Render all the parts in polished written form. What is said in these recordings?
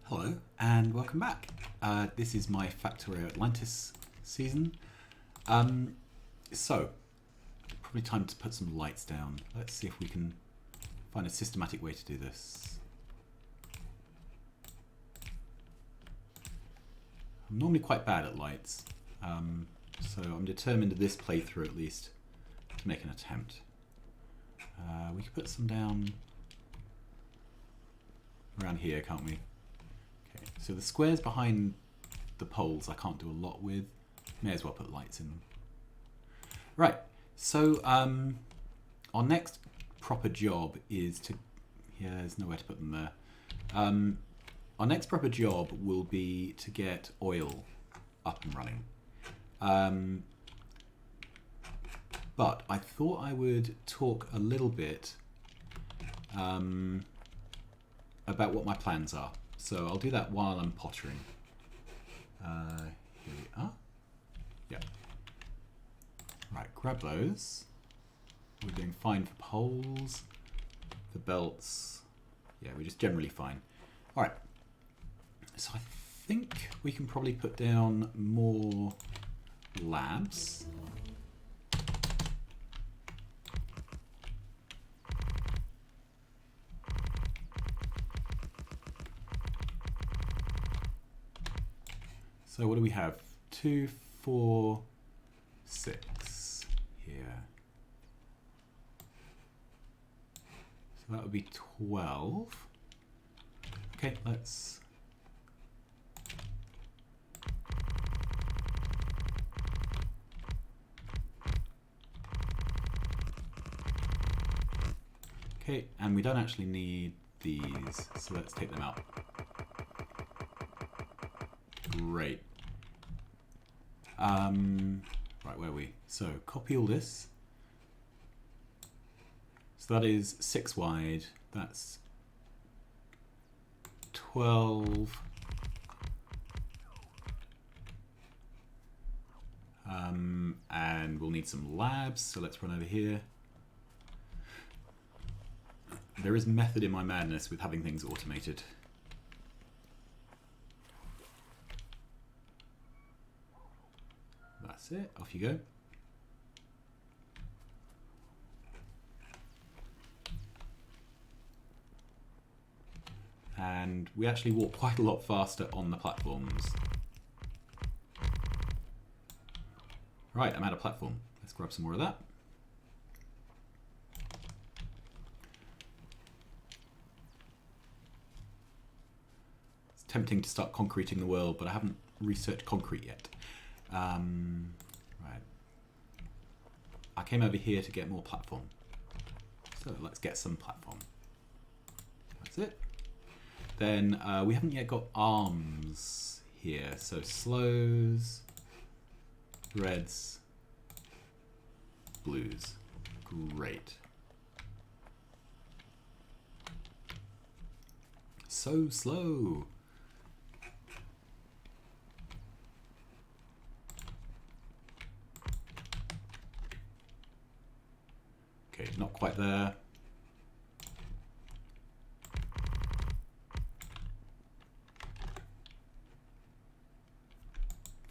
Hello and welcome back. This is my Factorio Atlantis season. So, probably time to put some lights down. Let's see if we can find a systematic way to do this. I'm normally quite bad at lights, so I'm determined in this playthrough at least to make an attempt. We can put some down around here, can't we? Okay, so the squares behind the poles I can't do a lot with. May as well put lights in them. Right, so our next proper job is to... Yeah, there's nowhere to put them there. Our next proper job will be to get oil up and running. But I thought I would talk a little bit about what my plans are. So I'll do that while I'm pottering. Here we are. Yeah. Right, grab those. We're doing fine for poles, for belts. Yeah, we're just generally fine. All right. So I think we can probably put down more labs. So what do we have? 2, 4, 6 here. So that would be 12. Okay, let's... Okay, and we don't actually need these, so let's take them out. Great. Right, where are we? So, copy all this. So that is 6 wide. That's 12. And we'll need some labs, so let's run over here. There is method in my madness with having things automated. That's it, off you go. And we actually walk quite a lot faster on the platforms. Right, I'm out of platform. Let's grab some more of that. It's tempting to start concreting the world, but I haven't researched concrete yet. Right. I came over here to get more platform. So let's get some platform. That's it. Then we haven't yet got arms here. So slows, reds, blues. Great. So slow. Okay, not quite there.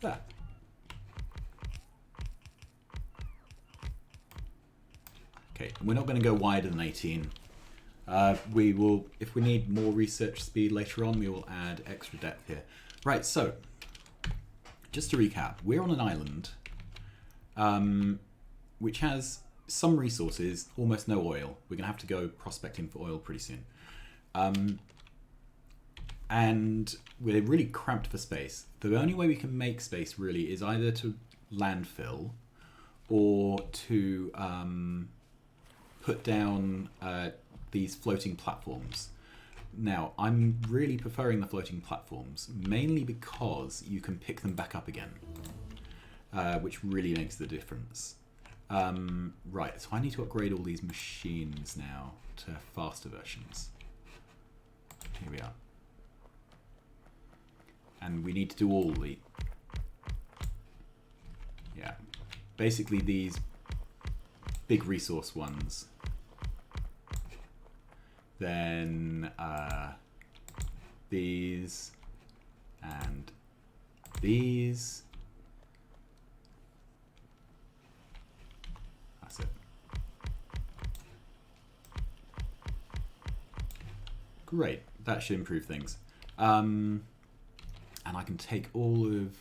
There. Okay, we're not going to go wider than 18. We will, if we need more research speed later on, we will add extra depth here. Right, so, just to recap, we're on an island which has some resources, almost no oil. We're going to have to go prospecting for oil pretty soon. And we're really cramped for space. The only way we can make space really is either to landfill or to put down these floating platforms. Now, I'm really preferring the floating platforms, mainly because you can pick them back up again, which really makes the difference. Right, so I need to upgrade all these machines now to faster versions. Here we are. And we need to do all the... Yeah. Basically these big resource ones. Then these, and these. That's it. Great, that should improve things. And I can take all of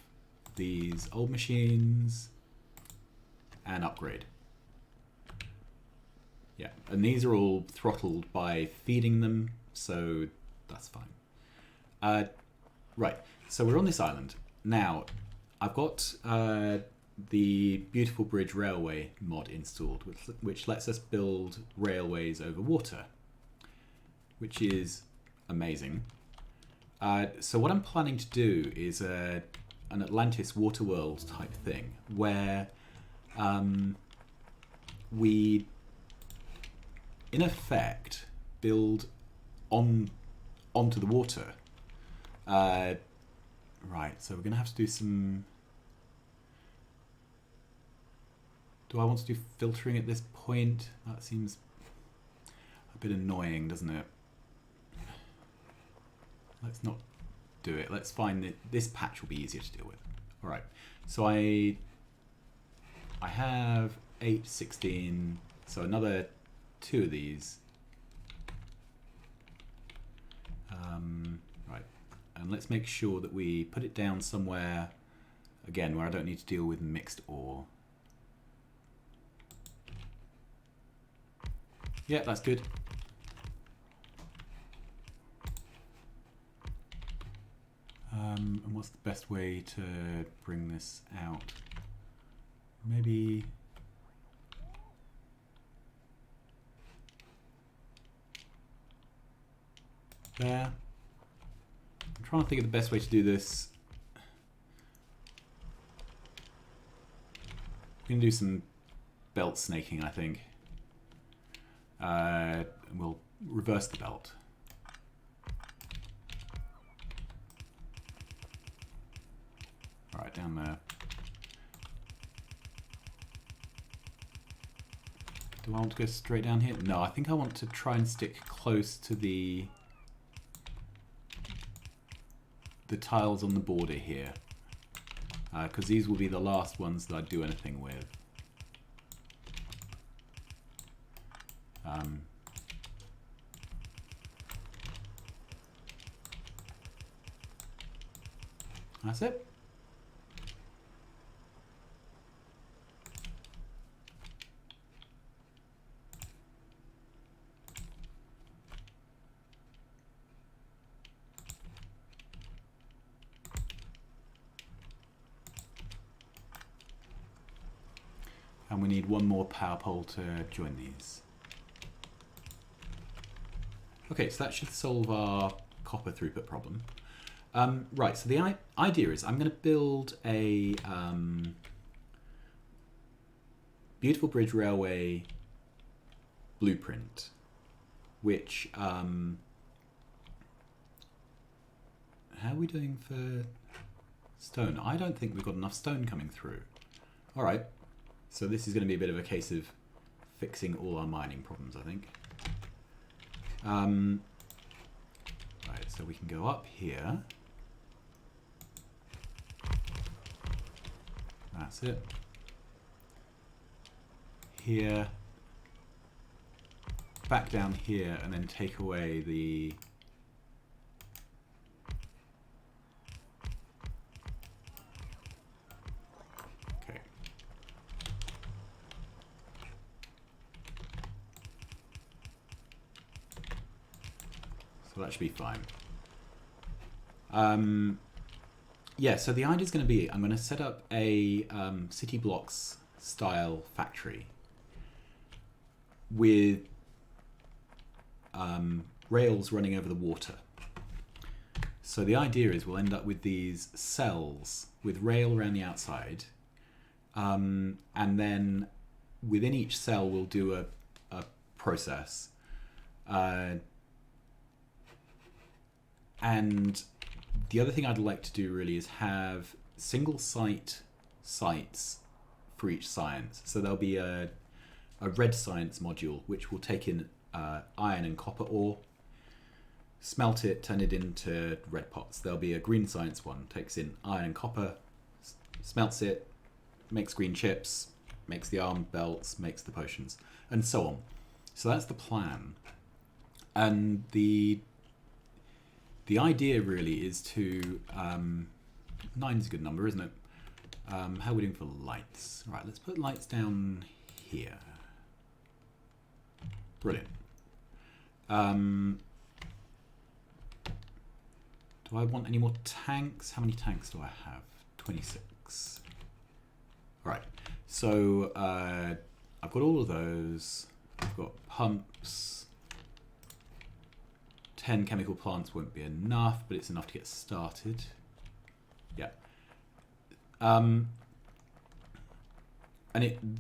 these old machines and upgrade. Yeah, and these are all throttled by feeding them, so that's fine. Right, so we're on this island. Now, I've got the Beautiful Bridge Railway mod installed, which lets us build railways over water, which is amazing. So what I'm planning to do is an Atlantis Waterworld type thing, where we, in effect, build onto the water. Right, so we're going to have to do some... Do I want to do filtering at this point? That seems a bit annoying, doesn't it? Let's not do it. Let's find that this patch will be easier to deal with. All right, so I have 8, 16, so another 2 of these. Right, and let's make sure that we put it down somewhere, again, where I don't need to deal with mixed ore. Yeah, that's good. And what's the best way to bring this out? Maybe... there. I'm trying to think of the best way to do this. We can do some belt snaking, I think. We'll reverse the belt. All right, down there. Do I want to go straight down here? No, I think I want to try and stick close to the tiles on the border here, because these will be the last ones that I do anything with. That's it. And we need one more power pole to join these. Okay, so that should solve our copper throughput problem. Right, so the idea is I'm going to build a Beautiful Bridge Railway blueprint, which... how are we doing for stone? I don't think we've got enough stone coming through. All right. So this is going to be a bit of a case of fixing all our mining problems, I think. Right, so we can go up here. That's it. Here. Back down here, and then take away the... So that should be fine. Yeah, so the idea is going to be, I'm going to set up a city blocks style factory with rails running over the water. So the idea is we'll end up with these cells with rail around the outside, and then within each cell we'll do a process. And the other thing I'd like to do really is have single sites for each science. So there'll be a red science module which will take in iron and copper ore, smelt it, turn it into red pots. There'll be a green science one, takes in iron and copper, smelts it, makes green chips, makes the arm belts, makes the potions, and so on. So that's the plan. And the idea really is to 9's a good number, isn't it? How are we doing for lights? Right, let's put lights down here. Brilliant. Do I want any more tanks? How many tanks do I have? 26. Right, so I've got all of those. I've got pumps. 10 chemical plants won't be enough, but it's enough to get started. Yeah. And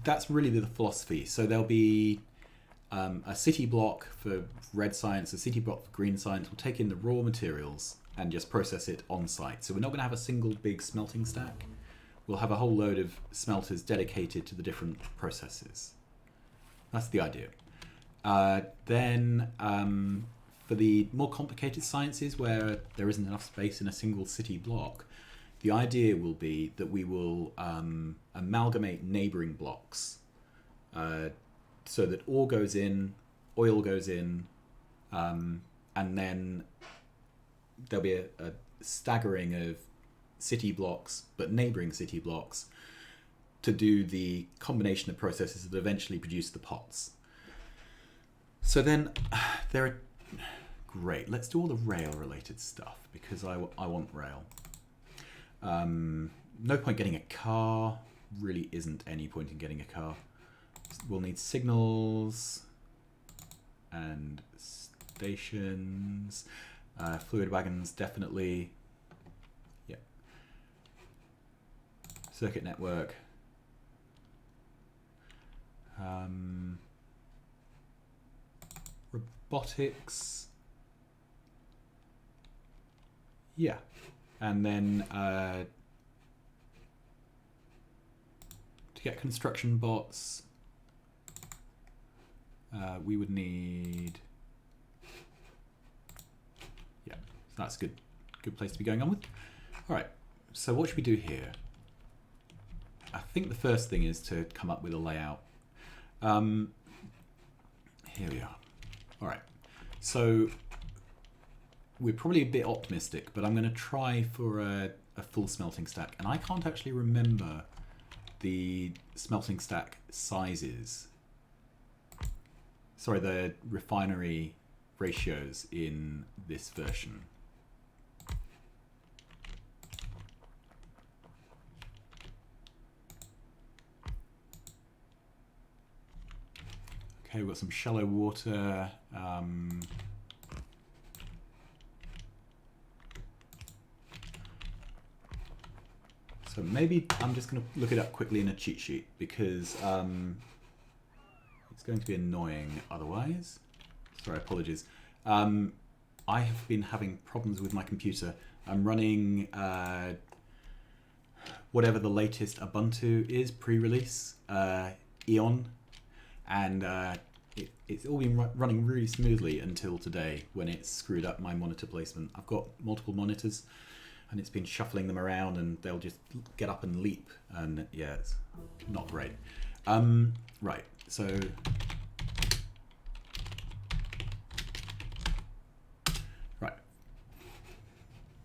that's really the philosophy. So there'll be a city block for red science, a city block for green science. We'll take in the raw materials and just process it on site. So we're not going to have a single big smelting stack. We'll have a whole load of smelters dedicated to the different processes. That's the idea. Then for the more complicated sciences where there isn't enough space in a single city block, the idea will be that we will amalgamate neighboring blocks so that ore goes in, oil goes in, and then there'll be a staggering of city blocks, but neighboring city blocks, to do the combination of processes that eventually produce the pots. So then there are... Great, let's do all the rail related stuff because I want rail. No point getting a car, really isn't any point in getting a car. We'll need signals and stations, fluid wagons definitely, yeah. Circuit network. Robotics. Yeah, and then to get construction bots, we would need, yeah, so that's a good place to be going on with. All right, so what should we do here? I think the first thing is to come up with a layout. Here we are. All right, so we're probably a bit optimistic, but I'm going to try for a full smelting stack. And I can't actually remember the smelting stack sizes. Sorry, the refinery ratios in this version. Okay, we've got some shallow water. So maybe I'm just going to look it up quickly in a cheat sheet because it's going to be annoying otherwise. Sorry, apologies. I have been having problems with my computer. I'm running whatever the latest Ubuntu is, pre-release, Eon, and it's all been running really smoothly until today when it screwed up my monitor placement. I've got multiple monitors and it's been shuffling them around and they'll just get up and leap, and yeah, it's not great. Right, so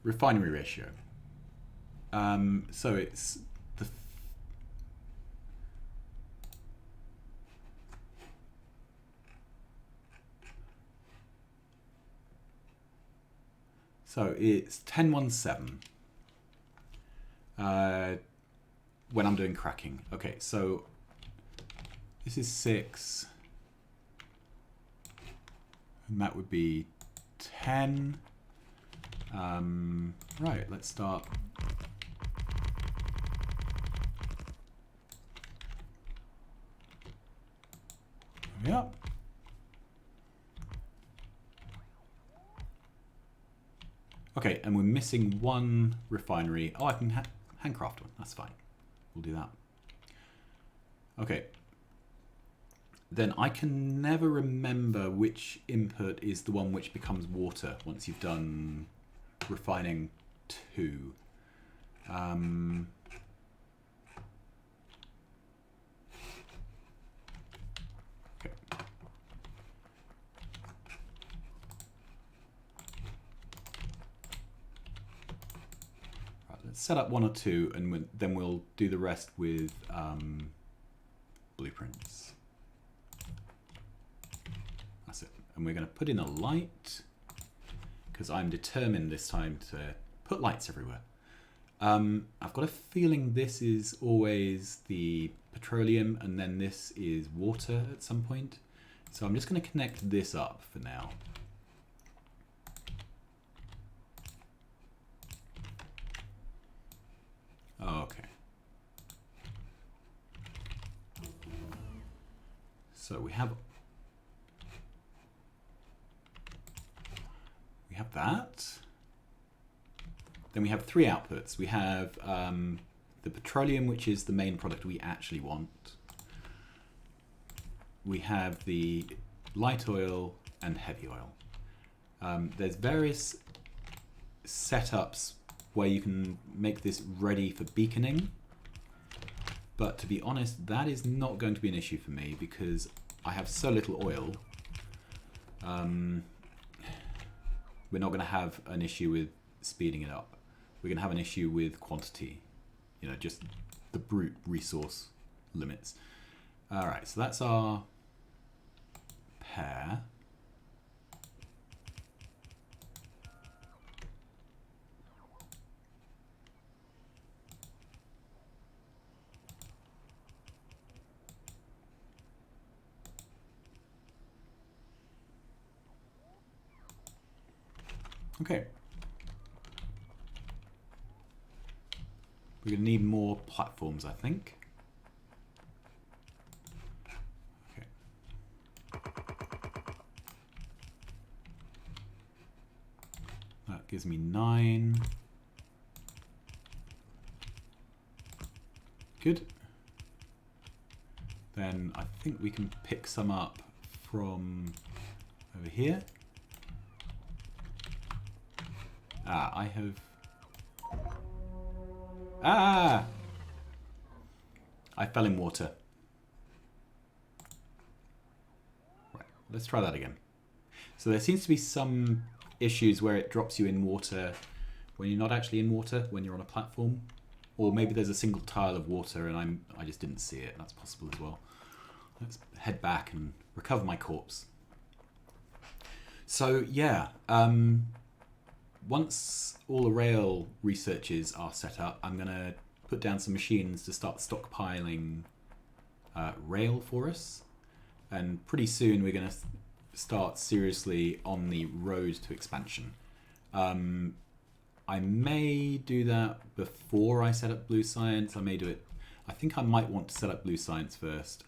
refinery ratio. So it's the it's 10:17 when I'm doing cracking. Okay, so this is 6, and that would be 10. Right, let's start. Yeah. Okay, and we're missing one refinery. Oh, I can handcraft one. That's fine. We'll do that. Okay. then I can never remember which input is the one which becomes water once you've done refining 2. Okay. Right, let's set up 1 or 2, and then we'll do the rest with blueprints. That's it. And we're going to put in a light, because I'm determined this time to put lights everywhere. I've got a feeling this is always the petroleum, and then this is water at some point. So I'm just going to connect this up for now. Okay. So we have that. Then we have 3 outputs. We have the petroleum, which is the main product we actually want. We have the light oil and heavy oil. There's various setups where you can make this ready for beaconing. But to be honest, that is not going to be an issue for me because I have so little oil. We're not going to have an issue with speeding it up. We're going to have an issue with quantity, you know, just the brute resource limits. All right, so that's our pair. Okay. We're going to need more platforms, I think. Okay. That gives me 9. Good. Then I think we can pick some up from over here. I have... I fell in water. Right, let's try that again. So there seems to be some issues where it drops you in water when you're not actually in water, when you're on a platform. Or maybe there's a single tile of water and I just didn't see it. That's possible as well. Let's head back and recover my corpse. So yeah, once all the rail researches are set up, I'm going to put down some machines to start stockpiling rail for us. And pretty soon we're going to start seriously on the road to expansion. I may do that before I set up Blue Science. I may do it... I think I might want to set up Blue Science first.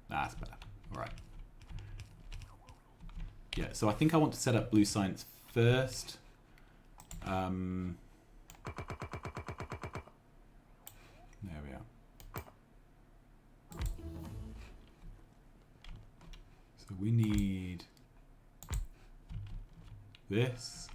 That's better. All right. Yeah, so I think I want to set up Blue Science first. There we are. So we need this.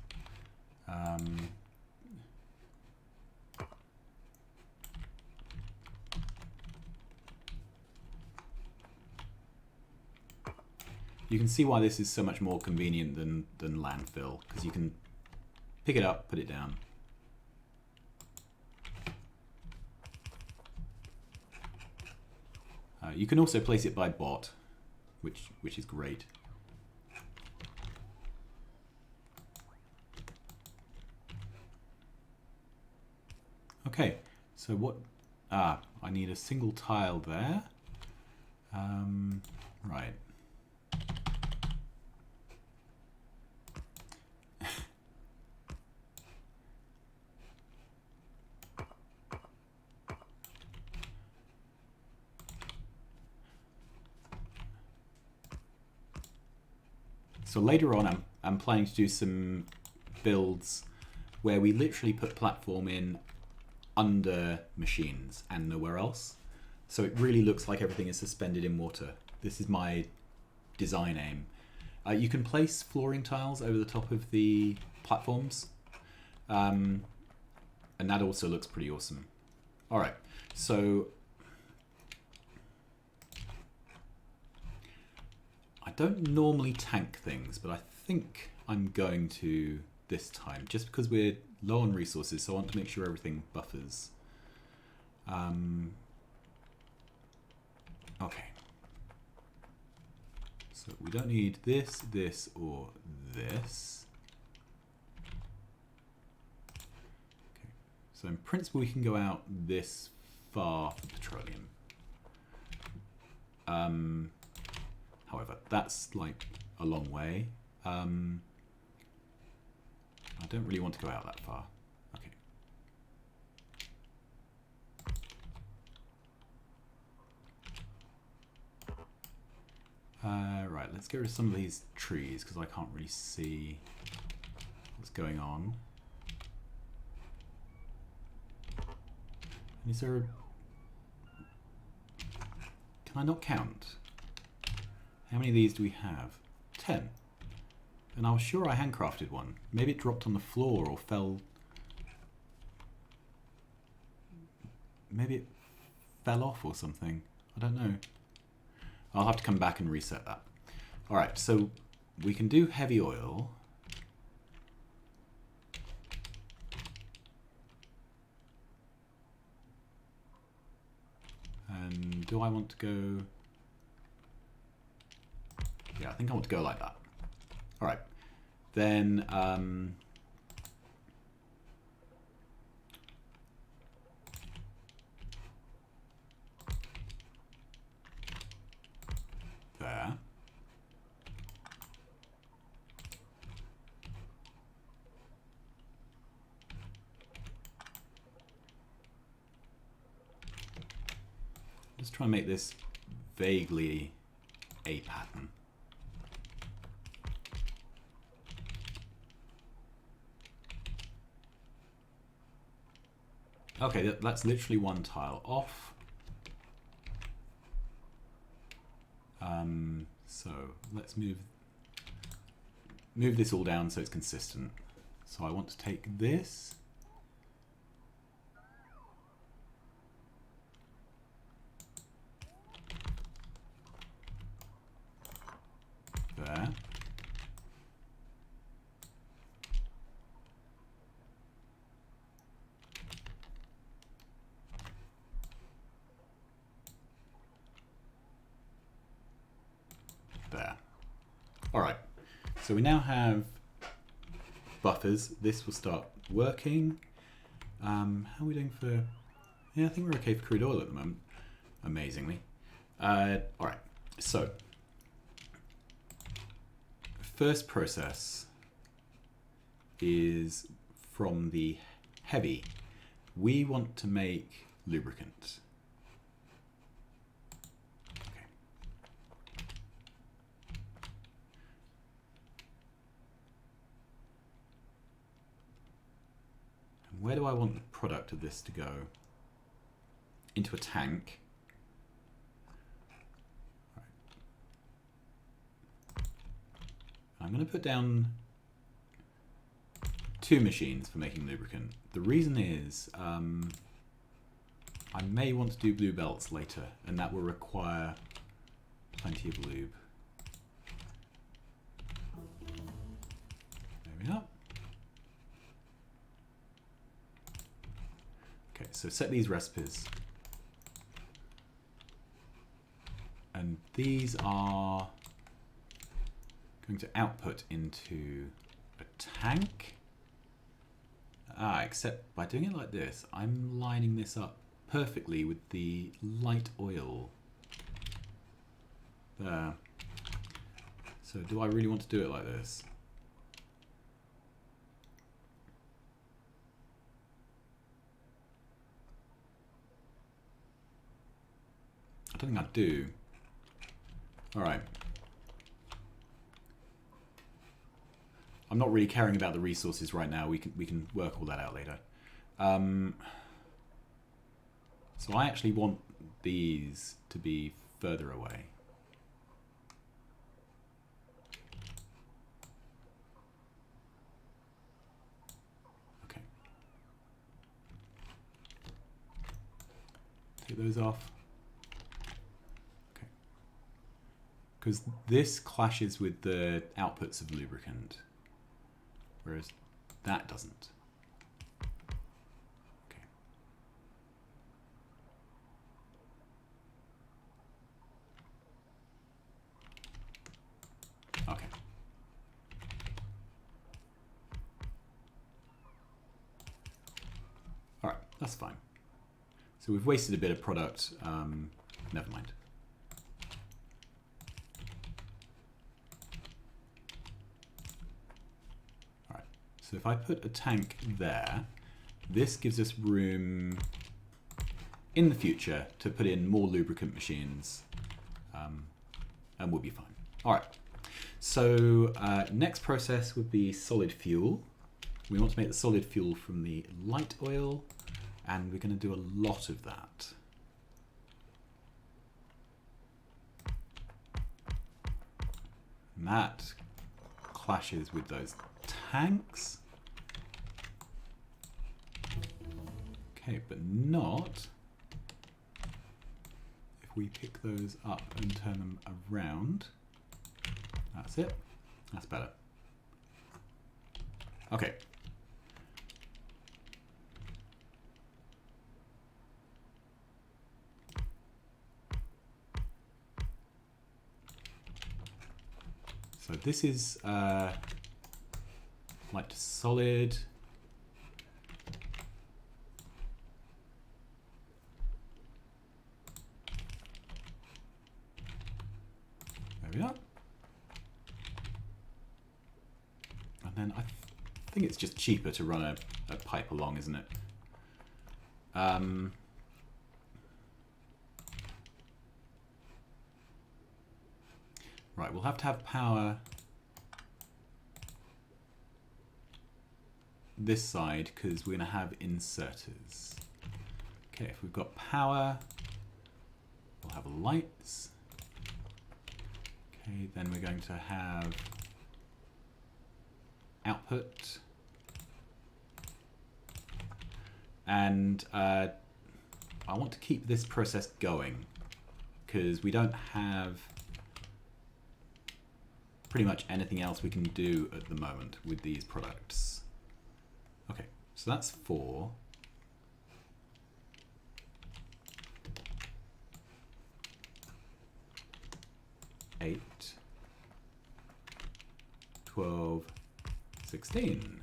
You can see why this is so much more convenient than landfill, because you can pick it up, put it down. You can also place it by bot, which is great. Okay, so what? I need a single tile there. Right. So later on, I'm planning to do some builds where we literally put platform in under machines and nowhere else. So it really looks like everything is suspended in water. This is my design aim. You can place flooring tiles over the top of the platforms. And that also looks pretty awesome. All right, so I don't normally tank things, but I think I'm going to this time, just because we're low on resources, so I want to make sure everything buffers. Okay. So we don't need this, this, or this. Okay. So in principle, we can go out this far for petroleum. However, that's like a long way. I don't really want to go out that far. Okay. Right, let's get rid of some of these trees because I can't really see what's going on. Is there a... Can I not count? How many of these do we have? 10. And I was sure I handcrafted one. Maybe it dropped on the floor or fell... Maybe it fell off or something. I don't know. I'll have to come back and reset that. Alright, so we can do heavy oil. And do I want to go... Yeah, I think I want to go like that. Alright. Then... there. Just try and make this vaguely a pattern. Okay, that's literally one tile off. So let's move this all down so it's consistent. So I want to take this. There. There. All right. So we now have buffers. This will start working. How are we doing for... Yeah, I think we're okay for crude oil at the moment, amazingly. All right. So first process is from the heavy. We want to make lubricant. Okay. And where do I want the product of this to go? Into a tank. I'm going to put down 2 machines for making lubricant. The reason is I may want to do blue belts later, and that will require plenty of lube. There we are. Okay, so set these recipes. And these are going to output into a tank. Except by doing it like this, I'm lining this up perfectly with the light oil. There. So do I really want to do it like this? I don't think I do. All right. I'm not really caring about the resources right now. We can work all that out later. So I actually want these to be further away. Okay. Take those off. Okay. Because this clashes with the outputs of lubricant, whereas that doesn't. Okay. All right, that's fine. So we've wasted a bit of product. Never mind. All right. So if I put a tank there, this gives us room in the future to put in more lubricant machines, and we'll be fine. All right. So next process would be solid fuel. We want to make the solid fuel from the light oil, and we're going to do a lot of that. And that clashes with those tanks. Okay, but not if we pick those up and turn them around. That's it. That's better. Okay. So this is light to solid. There we are. And then I think it's just cheaper to run a pipe along, isn't it? Right, we'll have to have power this side because we're going to have inserters. Okay, if we've got power, we'll have lights. Okay, then we're going to have output. And I want to keep this process going because we don't have pretty much anything else we can do at the moment with these products. Okay, so that's 4. Eight, 12, 16.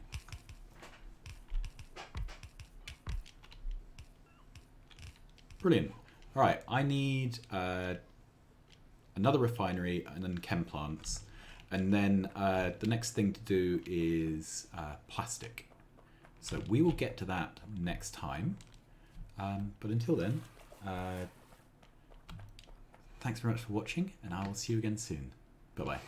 Brilliant. All right, I need another refinery and then chem plants. And then the next thing to do is plastic. So we will get to that next time. But until then, thanks very much for watching, and I will see you again soon. Bye-bye.